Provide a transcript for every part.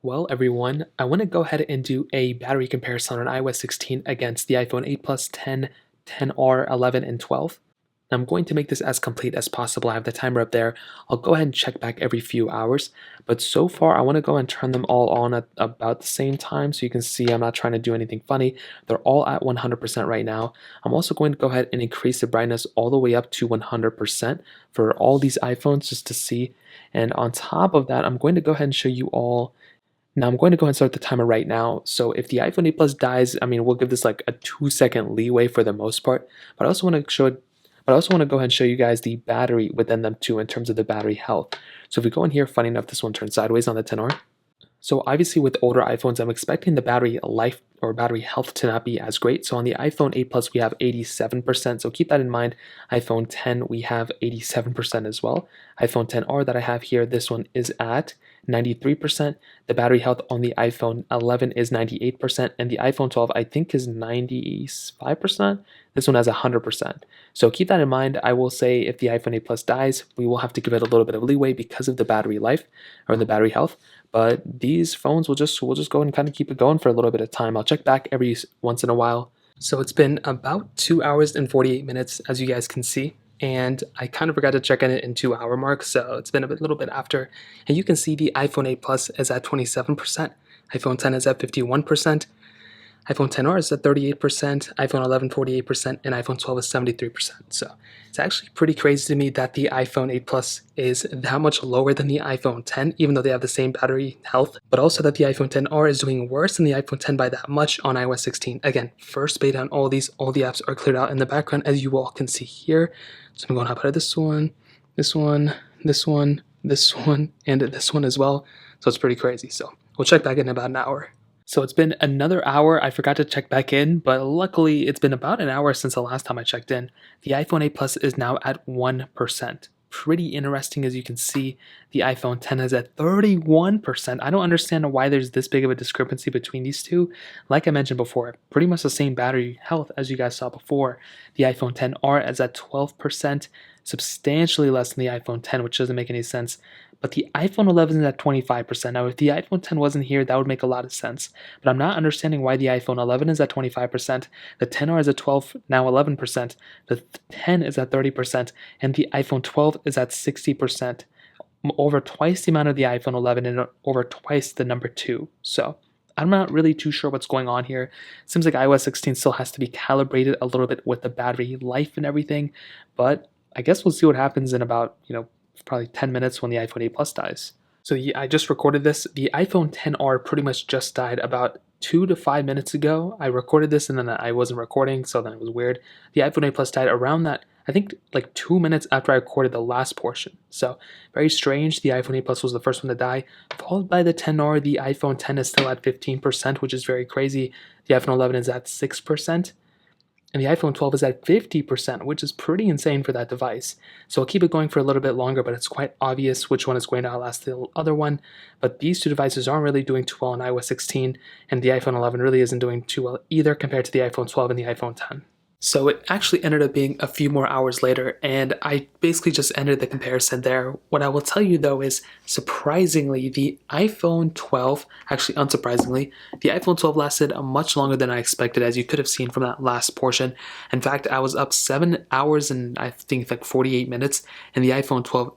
Well, everyone, I want to go ahead and do a battery comparison on iOS 16 against the iPhone 8 Plus, 10, 10R, 11, and 12. I'm going to make this as complete as possible. I have the timer up there. I'll go ahead and check back every few hours. But so far, I want to go and turn them all on at about the same time so you can see I'm not trying to do anything funny. They're all at 100% right now. I'm also going to go ahead and increase the brightness all the way up to 100% for all these iPhones just to see. And on top of that, I'm going to go ahead and show you all. Now I'm going to go ahead and start the timer right now. So if the iPhone 8 Plus dies, we'll give this like a 2-second leeway for the most part. But I also want to go ahead and show you guys the battery within them too in terms of the battery health. So if we go in here, funny enough, this one turns sideways on the 10R. So obviously with older iPhones, I'm expecting the battery life or battery health to not be as great. So on the iPhone 8 Plus, we have 87%. So keep that in mind. iPhone 10, we have 87% as well. iPhone 10R that I have here, this one is at 93%. The battery health on the iPhone 11 is 98%. And the iPhone 12, I think, is 95%. This one has 100%. So keep that in mind. I will say if the iPhone 8 Plus dies, we will have to give it a little bit of leeway because of the battery life or the battery health. But these phones we'll just go ahead and kind of keep it going for a little bit of time. I'll check back every once in a while. So it's been about 2 hours and 48 minutes, as you guys can see. And I kind of forgot to check on it in 2-hour mark, so it's been a little bit after. And you can see the iPhone 8 Plus is at 27%, iPhone 10 is at 51%, iPhone 10R is at 38%, iPhone 11 48%, and iPhone 12 is 73%. So it's actually pretty crazy to me that the iPhone 8 Plus is that much lower than the iPhone 10, even though they have the same battery health, but also that the iPhone 10R is doing worse than the iPhone 10 by that much on iOS 16. Again, first beta on all the apps are cleared out in the background, as you all can see here. So I'm going to hop out of this one, this one, this one, this one, and this one as well. So it's pretty crazy. So we'll check back in about an hour. So it's been another hour. I forgot to check back in, but luckily it's been about an hour since the last time I checked in. The iPhone 8 Plus is now at 1%. Pretty interesting, as you can see. The iPhone 10 is at 31%. I don't understand why there's this big of a discrepancy between these two. Like I mentioned before, pretty much the same battery health as you guys saw before. The iPhone 10R is at 12%, substantially less than the iPhone 10, which doesn't make any sense. But the iPhone 11 is at 25%. Now, if the iPhone 10 wasn't here, that would make a lot of sense. But I'm not understanding why the iPhone 11 is at 25%, the 10R is at 12, now 11%, the 10 is at 30%, and the iPhone 12 is at 60%. Over twice the amount of the iPhone 11 and over twice the number 2. So I'm not really too sure what's going on here. It seems like iOS 16 still has to be calibrated a little bit with the battery life and everything. But I guess we'll see what happens in about, probably 10 minutes when the iPhone 8 Plus dies. So yeah, I just recorded this. The iPhone 10R pretty much just died about 2 to 5 minutes ago. I recorded this and then I wasn't recording, so then it was weird. The iPhone 8 Plus died around that, I think like 2 minutes after I recorded the last portion. So very strange. The iPhone 8 Plus was the first one to die, followed by the 10R. The iPhone 10 is still at 15%, which is very crazy. The iPhone 11 is at 6%. And the iPhone 12 is at 50%, which is pretty insane for that device. So I'll keep it going for a little bit longer, but it's quite obvious which one is going to outlast the other one. But these two devices aren't really doing too well on iOS 16, and the iPhone 11 really isn't doing too well either compared to the iPhone 12 and the iPhone 10. So it actually ended up being a few more hours later, and I basically just ended the comparison there. What I will tell you though is, surprisingly, the iPhone 12, actually unsurprisingly, the iPhone 12 lasted much longer than I expected, as you could have seen from that last portion. In fact, I was up 7 hours and I think like 48 minutes, and the iPhone 12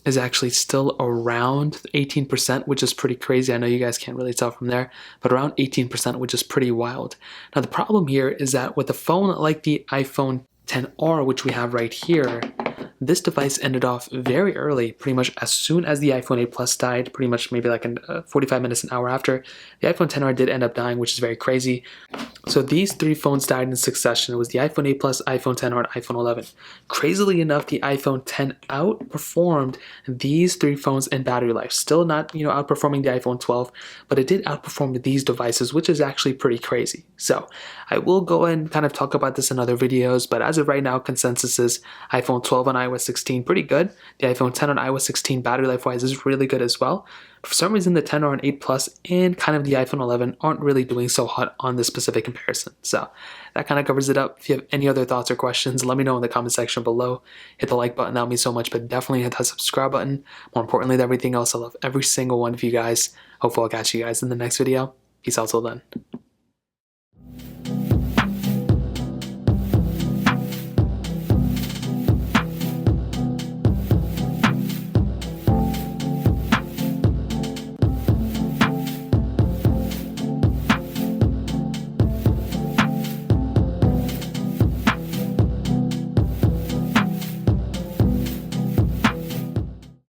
is actually still around 18%, which is pretty crazy. I know you guys can't really tell from there, but around 18%, which is pretty wild. Now, the problem here is that with a phone like the iPhone 10R, which we have right here, this device ended off very early, pretty much as soon as the iPhone 8 Plus died, pretty much maybe like in 45 minutes, an hour after. The iPhone 10R did end up dying, which is very crazy. So these 3 phones died in succession. It was the iPhone 8 Plus, iPhone 10R, and iPhone 11. Crazily enough, the iPhone 10 outperformed these 3 phones in battery life. Still not, outperforming the iPhone 12, but it did outperform these devices, which is actually pretty crazy. So I will go and kind of talk about this in other videos, but as of right now, consensus is iPhone 12 and iOS 16 pretty good. The iPhone 10 on iOS 16 battery life wise is really good as well. For some reason, the 10R on 8 Plus and kind of the iPhone 11 aren't really doing so hot on this specific comparison. So that kind of covers it up. If you have any other thoughts or questions, let me know in the comment section below. Hit the like button, that would mean so much, but definitely hit that subscribe button. More importantly than everything else, I love every single one of you guys. Hopefully I'll catch you guys in the next video. Peace out till then.